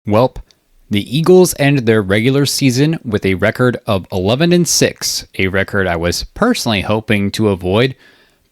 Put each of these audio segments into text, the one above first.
Welp, the Eagles end their regular season with a record of 11-6, a record I was personally hoping to avoid,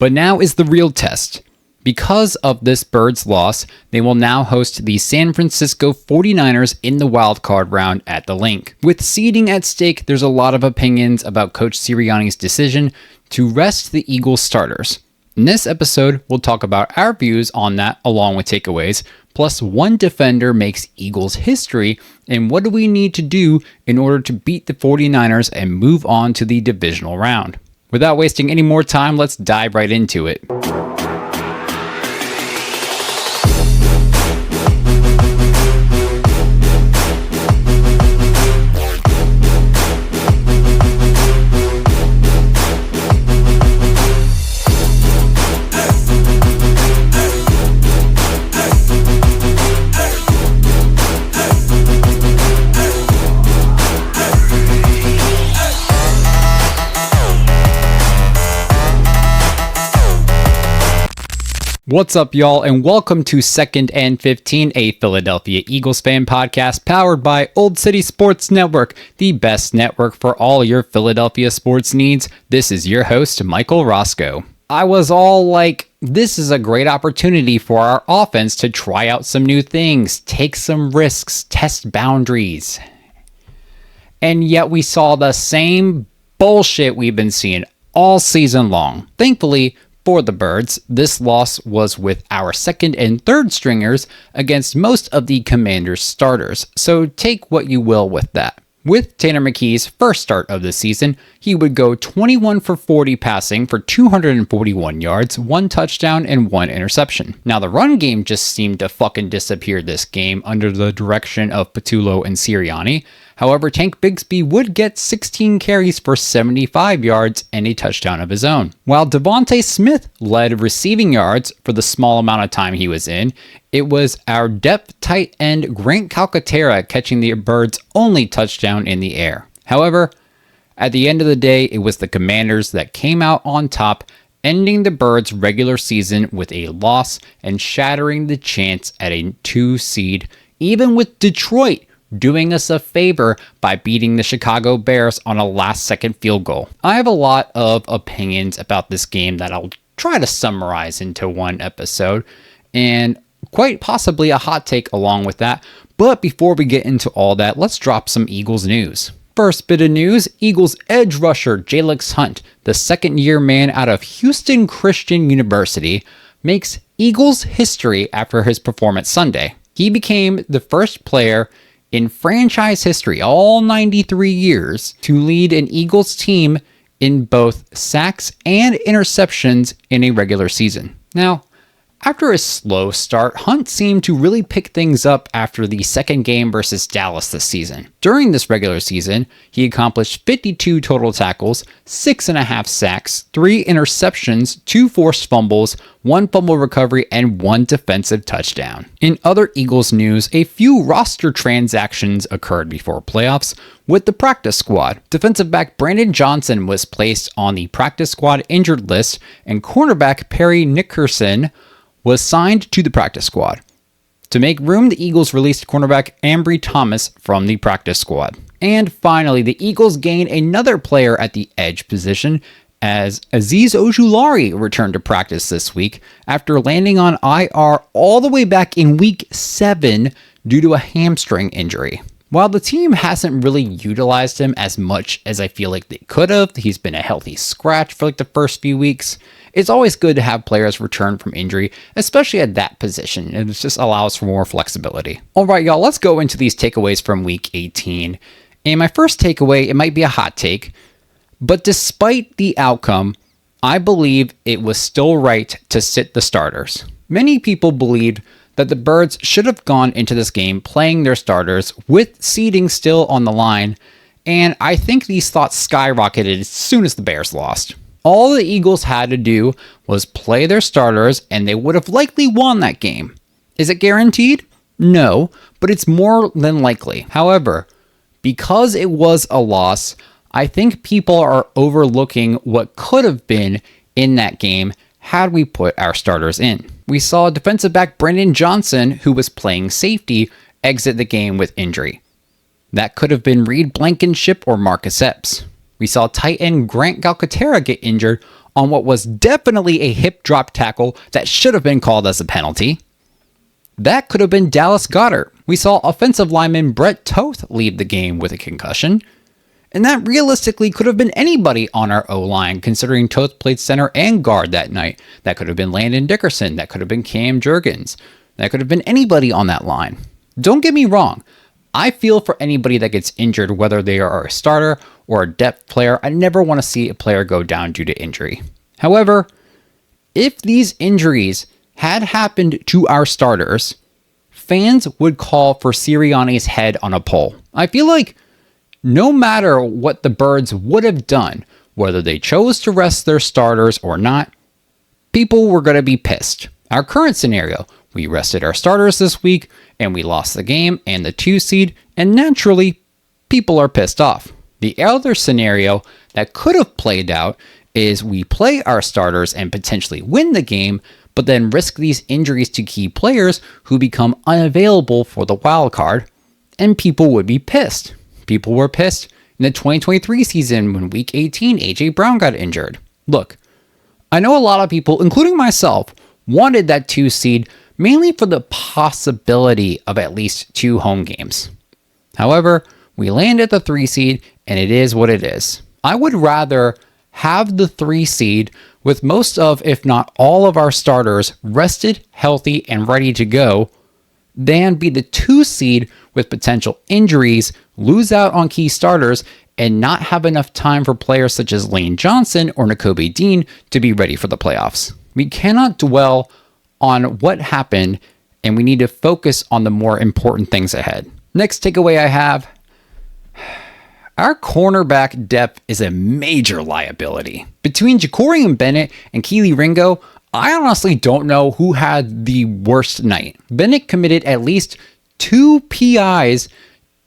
but now is the real test. Because of this Birds loss, they will now host the San Francisco 49ers in the Wildcard round at the Link. With seeding at stake, there's a lot of opinions about Coach Sirianni's decision to rest the Eagles starters. In this episode, we'll talk about our views on that along with takeaways, plus one defender makes Eagles history, and what do we need to do in order to beat the 49ers and move on to the divisional round. Without wasting any more time, let's dive right into it. What's up, y'all, and welcome to 2nd and 15, a Philadelphia Eagles fan podcast powered by Old City Sports Network, the best network for all your Philadelphia sports needs. This is your host, Michael Roscoe. I was all like, this is a great opportunity for our offense to try out some new things, take some risks, test boundaries. And yet we saw the same bullshit we've been seeing all season long. Thankfully, for the Birds, this loss was with our second and third stringers against most of the Commanders' starters, so take what you will with that. With Tanner McKee's first start of the season, he would go 21 for 40 passing for 241 yards, 1 touchdown, and 1 interception. Now, the run game just seemed to fucking disappear this game under the direction of Patullo and Sirianni. However, Tank Bigsby would get 16 carries for 75 yards and a touchdown of his own. While Devontae Smith led receiving yards for the small amount of time he was in, it was our depth tight end Grant Calcaterra catching the Birds' only touchdown in the air. However, at the end of the day, it was the Commanders that came out on top, ending the Birds' regular season with a loss and shattering the chance at a 2 seed, even with Detroit doing us a favor by beating the Chicago Bears on a last-second field goal. I have a lot of opinions about this game that I'll try to summarize into one episode, and quite possibly a hot take along with that. But before we get into all that, let's drop some Eagles news. First bit of news, Eagles edge rusher Jalix Hunt, the second-year man out of Houston Christian University, makes Eagles history after his performance Sunday. He became the first player in franchise history, all 93 years, to lead an Eagles team in both sacks and interceptions in a regular season. Now, after a slow start, Hunt seemed to really pick things up after the second game versus Dallas this season. During this regular season, he accomplished 52 total tackles, 6.5 sacks, 3 interceptions, 2 forced fumbles, 1 fumble recovery, and 1 defensive touchdown. In other Eagles news, a few roster transactions occurred before playoffs with the practice squad. Defensive back Brandon Johnson was placed on the practice squad injured list, and cornerback Perry Nickerson was signed to the practice squad. To make room, the Eagles released cornerback Ambry Thomas from the practice squad. And finally, the Eagles gained another player at the edge position as Azeez Ojulari returned to practice this week after landing on IR all the way back in week 7 due to a hamstring injury. While the team hasn't really utilized him as much as I feel like they could have, he's been a healthy scratch for like the first few weeks. It's always good to have players return from injury, especially at that position. It just allows for more flexibility. All right, y'all, let's go into these takeaways from week 18. And my first takeaway, it might be a hot take, but despite the outcome, I believe it was still right to sit the starters. Many people believed that the Birds should have gone into this game playing their starters with seeding still on the line, and I think these thoughts skyrocketed as soon as the Bears lost. All the Eagles had to do was play their starters, and they would have likely won that game. Is it guaranteed? No, but it's more than likely. However, because it was a loss, I think people are overlooking what could have been in that game had we put our starters in. We saw defensive back Brandon Johnson, who was playing safety, exit the game with injury. That could have been Reed Blankenship or Marcus Epps. We saw tight end Grant Galcaterra get injured on what was definitely a hip drop tackle that should have been called as a penalty. That could have been Dallas Goedert. We saw offensive lineman Brett Toth leave the game with a concussion. And that realistically could have been anybody on our O-line, considering Toth played center and guard that night. That could have been Landon Dickerson. That could have been Cam Jurgens. That could have been anybody on that line. Don't get me wrong. I feel for anybody that gets injured, whether they are a starter or a depth player. I never want to see a player go down due to injury. However, if these injuries had happened to our starters, fans would call for Sirianni's head on a pole. I feel like no matter what the Birds would have done, whether they chose to rest their starters or not, people were going to be pissed. Our current scenario, we rested our starters this week, and we lost the game and the 2 seed, and naturally, people are pissed off. The other scenario that could have played out is we play our starters and potentially win the game, but then risk these injuries to key players who become unavailable for the wild card, and people would be pissed. People were pissed in the 2023 season when Week 18, A.J. Brown got injured. Look, I know a lot of people, including myself, wanted that 2 seed mainly for the possibility of at least 2 home games. However, we landed the 3 seed, and it is what it is. I would rather have the 3 seed with most of, if not all of our starters rested, healthy, and ready to go, than be the 2 seed with potential injuries, lose out on key starters, and not have enough time for players such as Lane Johnson or Nakobe Dean to be ready for the playoffs. We cannot dwell on what happened, and we need to focus on the more important things ahead. Next takeaway I have, our cornerback depth is a major liability. Between Jacorian Bennett and Keely Ringo, I honestly don't know who had the worst night. Bennett committed at least 2 PIs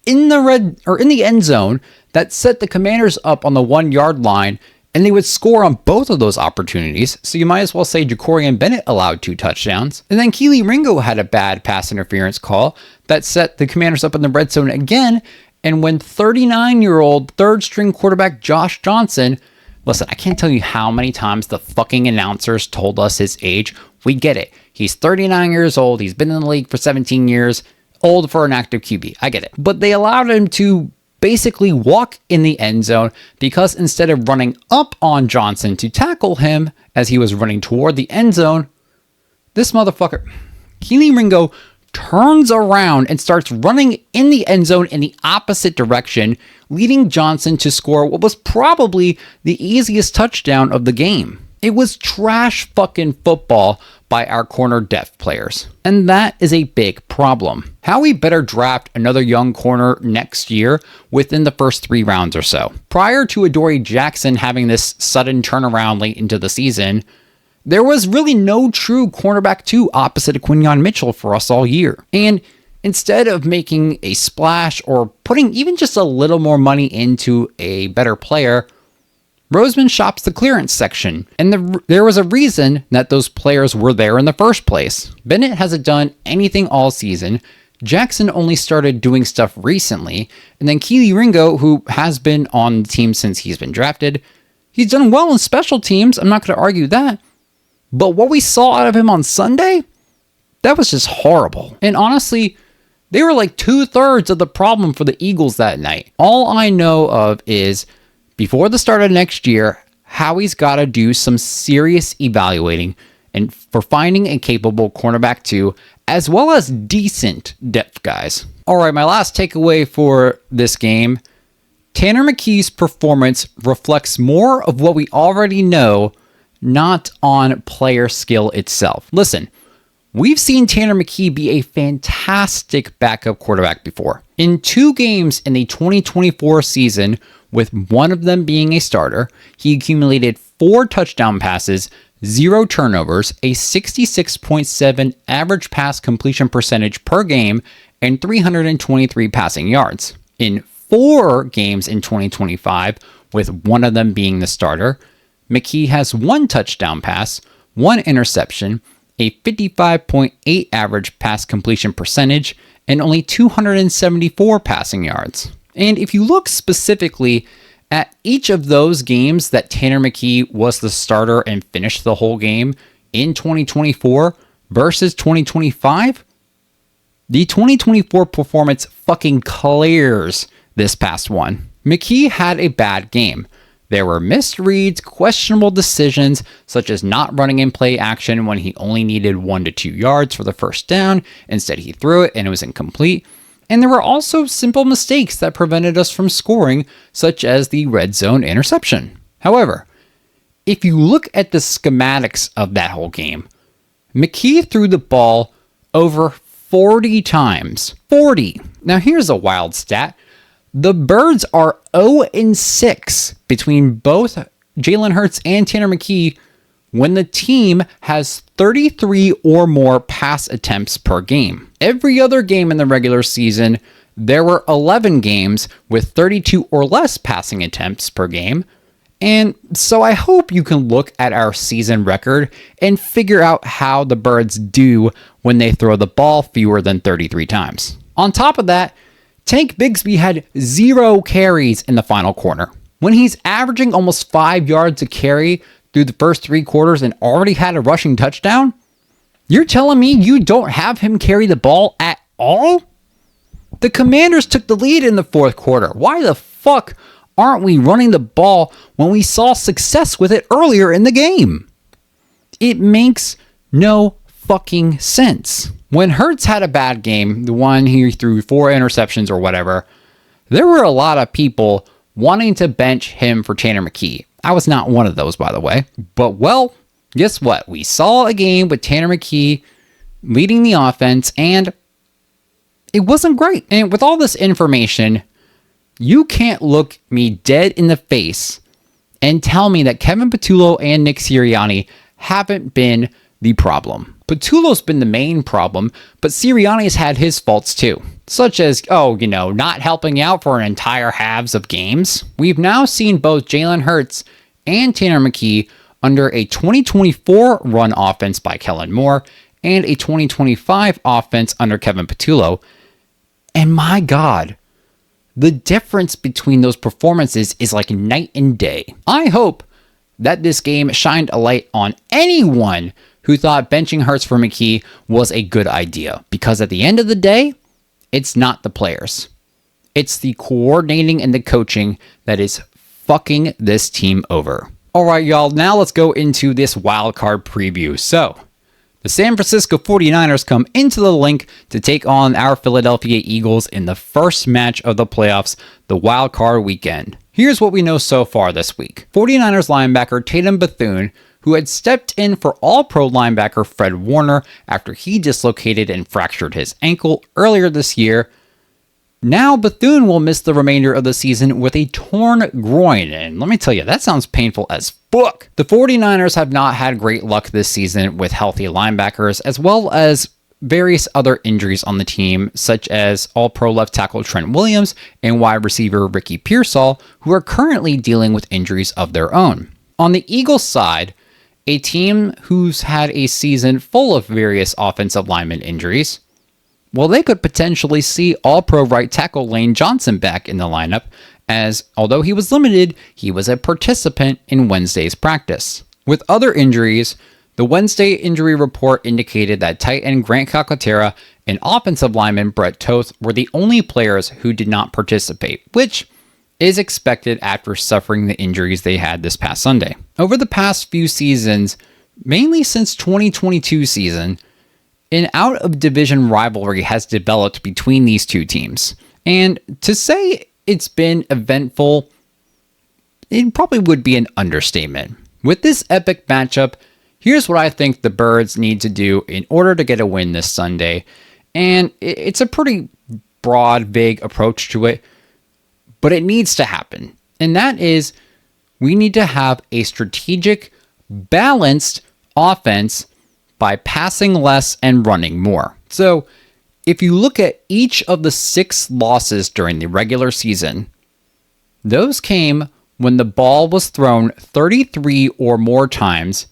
in the end zone that set the Commanders up on the 1-yard line, and they would score on both of those opportunities, so you might as well say Jacorian Bennett allowed 2 touchdowns. And then Keely Ringo had a bad pass interference call that set the Commanders up in the red zone again, and when 39-year-old third-string quarterback Josh Johnson, listen, I can't tell you how many times the fucking announcers told us his age. We get it. He's 39 years old. He's been in the league for 17 years. Old for an active QB. I get it. But they allowed him to basically walk in the end zone because instead of running up on Johnson to tackle him as he was running toward the end zone, this motherfucker, Keely Ringo, turns around and starts running in the end zone in the opposite direction, leading Johnson to score what was probably the easiest touchdown of the game. It was trash fucking football by our corner depth players. And that is a big problem. How we better draft another young corner next year within the first 3 rounds or so. Prior to Adoree Jackson having this sudden turnaround late into the season, there was really no true cornerback 2 opposite of Quinyon Mitchell for us all year. And instead of making a splash or putting even just a little more money into a better player, Roseman shops the clearance section, and there was a reason that those players were there in the first place. Bennett hasn't done anything all season. Jackson only started doing stuff recently, and then Keely Ringo, who has been on the team since he's been drafted, he's done well in special teams. I'm not going to argue that. But what we saw out of him on Sunday, that was just horrible. And honestly, they were like 2/3 of the problem for the Eagles that night. All I know of is, before the start of next year, Howie's got to do some serious evaluating and for finding a capable cornerback 2, as well as decent depth guys. All right, my last takeaway for this game, Tanner McKee's performance reflects more of what we already know, not on player skill itself. Listen, we've seen Tanner McKee be a fantastic backup quarterback before. In 2 games in the 2024 season, with one of them being a starter, he accumulated 4 touchdown passes, 0 turnovers, a 66.7 average pass completion percentage per game, and 323 passing yards. In 4 games in 2025, with one of them being the starter, McKee has 1 touchdown pass, 1 interception, a 55.8 average pass completion percentage, and only 274 passing yards. And if you look specifically at each of those games that Tanner McKee was the starter and finished the whole game in 2024 versus 2025, the 2024 performance fucking clears this past one. McKee had a bad game. There were missed reads, questionable decisions, such as not running in play action when he only needed 1 to 2 yards for the first down. Instead, he threw it and it was incomplete. And there were also simple mistakes that prevented us from scoring, such as the red zone interception. However, if you look at the schematics of that whole game, McKee threw the ball over 40 times. 40! Now here's a wild stat. The Birds are 0-6 between both Jalen Hurts and Tanner McKee when the team has 33 or more pass attempts per game. Every other game in the regular season, there were 11 games with 32 or less passing attempts per game. And so I hope you can look at our season record and figure out how the Birds do when they throw the ball fewer than 33 times. On top of that, Tank Bigsby had 0 carries in the final quarter. When he's averaging almost 5 yards a carry through the first 3 quarters and already had a rushing touchdown, you're telling me you don't have him carry the ball at all? The Commanders took the lead in the fourth quarter. Why the fuck aren't we running the ball when we saw success with it earlier in the game? It makes no fucking sense. When Hurts had a bad game, the one he threw 4 interceptions or whatever, there were a lot of people wanting to bench him for Tanner McKee. I was not one of those, by the way. But, well, guess what? We saw a game with Tanner McKee leading the offense, and it wasn't great. And with all this information, you can't look me dead in the face and tell me that Kevin Patullo and Nick Sirianni haven't been the problem. Patullo's been the main problem, but Sirianni's had his faults too. Such as, not helping out for an entire halves of games. We've now seen both Jalen Hurts and Tanner McKee under a 2024 run offense by Kellen Moore and a 2025 offense under Kevin Patullo. And my God, the difference between those performances is like night and day. I hope that this game shined a light on anyone who thought benching Hurts for McKee was a good idea. Because at the end of the day, it's not the players. It's the coordinating and the coaching that is fucking this team over. All right, y'all, now let's go into this wildcard preview. So, the San Francisco 49ers come into the link to take on our Philadelphia Eagles in the first match of the playoffs, the wildcard weekend. Here's what we know so far this week. 49ers linebacker Tatum Bethune, who had stepped in for All-Pro linebacker Fred Warner after he dislocated and fractured his ankle earlier this year. Now Bethune will miss the remainder of the season with a torn groin, and let me tell you, that sounds painful as fuck. The 49ers have not had great luck this season with healthy linebackers, as well as various other injuries on the team, such as All-Pro left tackle Trent Williams and wide receiver Ricky Pearsall, who are currently dealing with injuries of their own. On the Eagles side, a team who's had a season full of various offensive lineman injuries, well, they could potentially see All-Pro right tackle Lane Johnson back in the lineup, as although he was limited, he was a participant in Wednesday's practice. With other injuries, the Wednesday injury report indicated that tight end Grant Calcaterra and offensive lineman Brett Toth were the only players who did not participate, which is expected after suffering the injuries they had this past Sunday. Over the past few seasons, mainly since 2022 season, an out-of-division rivalry has developed between these two teams. And to say it's been eventful, it probably would be an understatement. With this epic matchup, here's what I think the Birds need to do in order to get a win this Sunday. And it's a pretty broad, vague approach to it, but it needs to happen. And that is, we need to have a strategic, balanced offense by passing less and running more. So, if you look at each of the 6 losses during the regular season, those came when the ball was thrown 33 or more times,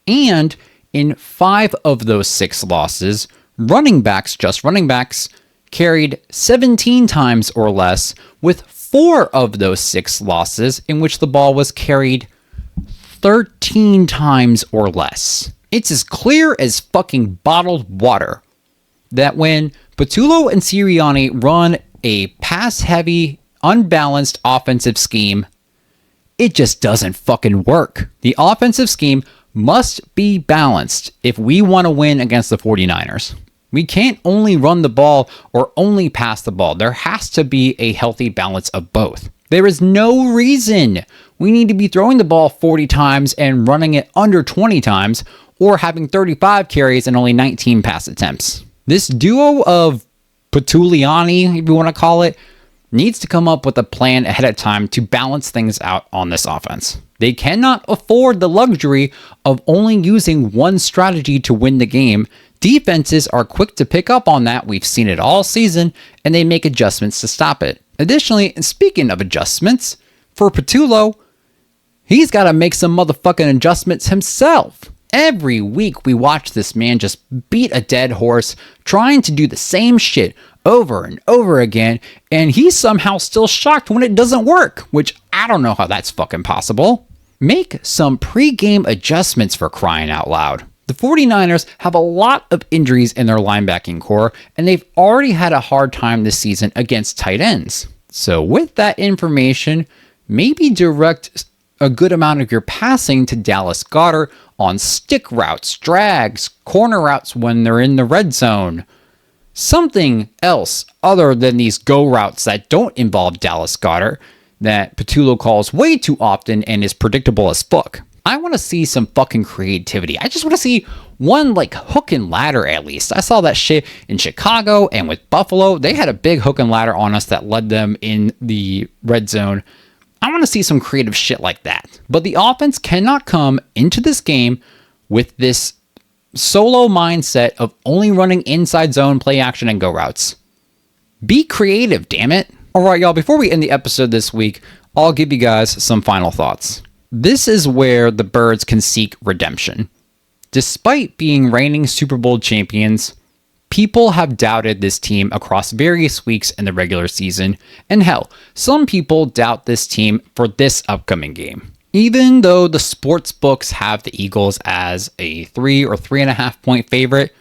and In 5 of those 6 losses, running backs, just running backs, carried 17 times or less, with 4 of those 6 losses in which the ball was carried 13 times or less. It's as clear as fucking bottled water that when Patullo and Sirianni run a pass-heavy, unbalanced offensive scheme, it just doesn't fucking work. The offensive scheme must be balanced if we want to win against the 49ers. We can't only run the ball or only pass the ball. There has to be a healthy balance of both. There is no reason we need to be throwing the ball 40 times and running it under 20 times, or having 35 carries and only 19 pass attempts. This duo of Patulliani, if you want to call it, needs to come up with a plan ahead of time to balance things out on this offense. They cannot afford the luxury of only using one strategy to win the game. Defenses are quick to pick up on that. We've seen it all season, and they make adjustments to stop it. Additionally, and speaking of adjustments, for Patullo, he's got to make some motherfucking adjustments himself. Every week we watch this man just beat a dead horse, trying to do the same shit over and over again, and he's somehow still shocked when it doesn't work, which I don't know how that's fucking possible. Make some pre-game adjustments, for crying out loud. The 49ers have a lot of injuries in their linebacking core, and they've already had a hard time this season against tight ends. So with that information, maybe direct a good amount of your passing to Dallas Goedert on stick routes, drags, corner routes when they're in the red zone. Something else other than these go routes that don't involve Dallas Goedert that Patullo calls way too often and is predictable as fuck. I want to see some fucking creativity. I just want to see one hook and ladder at least. I saw that shit in Chicago and with Buffalo. They had a big hook and ladder on us that led them in the red zone. I want to see some creative shit like that. But the offense cannot come into this game with this solo mindset of only running inside zone, play action, and go routes. Be creative, damn it. All right, y'all, before we end the episode this week, I'll give you guys some final thoughts. This is where the Birds can seek redemption. Despite being reigning Super Bowl champions, people have doubted this team across various weeks in the regular season, and hell, some people doubt this team for this upcoming game. Even though the sports books have the Eagles as a 3 or 3.5 point favorite,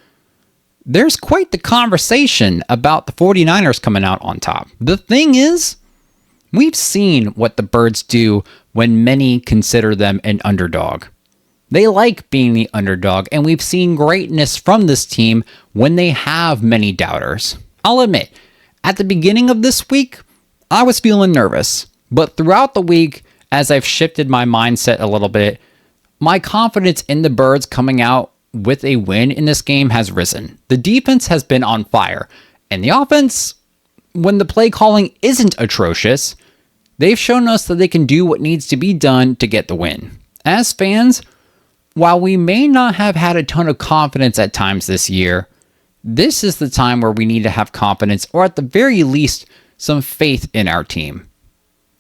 there's quite the conversation about the 49ers coming out on top. The thing is, we've seen what the Birds do when many consider them an underdog. They like being the underdog, and we've seen greatness from this team when they have many doubters. I'll admit, at the beginning of this week, I was feeling nervous, but throughout the week, as I've shifted my mindset a little bit, my confidence in the Birds coming out with a win in this game has risen. The defense has been on fire, and the offense, when the play calling isn't atrocious, they've shown us that they can do what needs to be done to get the win. As fans, while we may not have had a ton of confidence at times this year, this is the time where we need to have confidence, or at the very least, some faith in our team.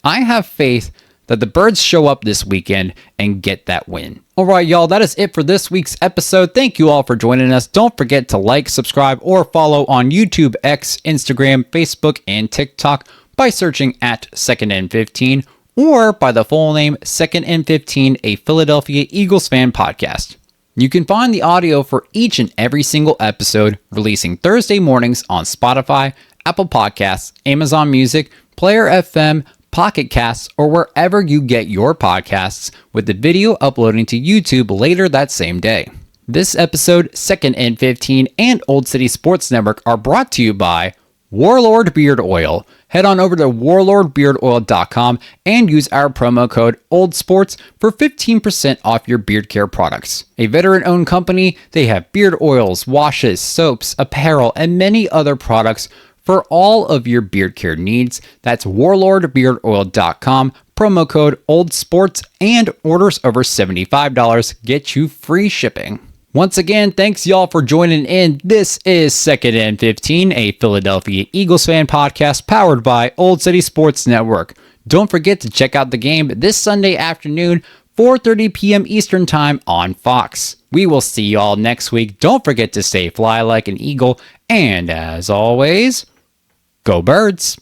I have faith that the Birds show up this weekend and get that win. All right, y'all, that is it for this week's episode. Thank you all for joining us. Don't forget to like, subscribe, or follow on YouTube, X, Instagram, Facebook, and TikTok by searching at 2nd and 15, or by the full name 2nd and 15, a Philadelphia Eagles fan podcast. You can find the audio for each and every single episode releasing Thursday mornings on Spotify, Apple Podcasts, Amazon Music, Player FM, Pocket Casts, or wherever you get your podcasts, with the video uploading to YouTube later that same day. This episode, 2nd and 15, and Old City Sports Network are brought to you by Warlord Beard Oil. Head on over to warlordbeardoil.com and use our promo code OLDSPORTS for 15% off your beard care products. A veteran-owned company, they have beard oils, washes, soaps, apparel, and many other products for all of your beard care needs. That's warlordbeardoil.com, promo code OLDSPORTS, and orders over $75 get you free shipping. Once again, thanks y'all for joining in. This is 2nd and 15, a Philadelphia Eagles fan podcast powered by Old City Sports Network. Don't forget to check out the game this Sunday afternoon, 4:30 p.m. Eastern Time on Fox. We will see you all next week. Don't forget to stay fly like an eagle, and as always, go Birds!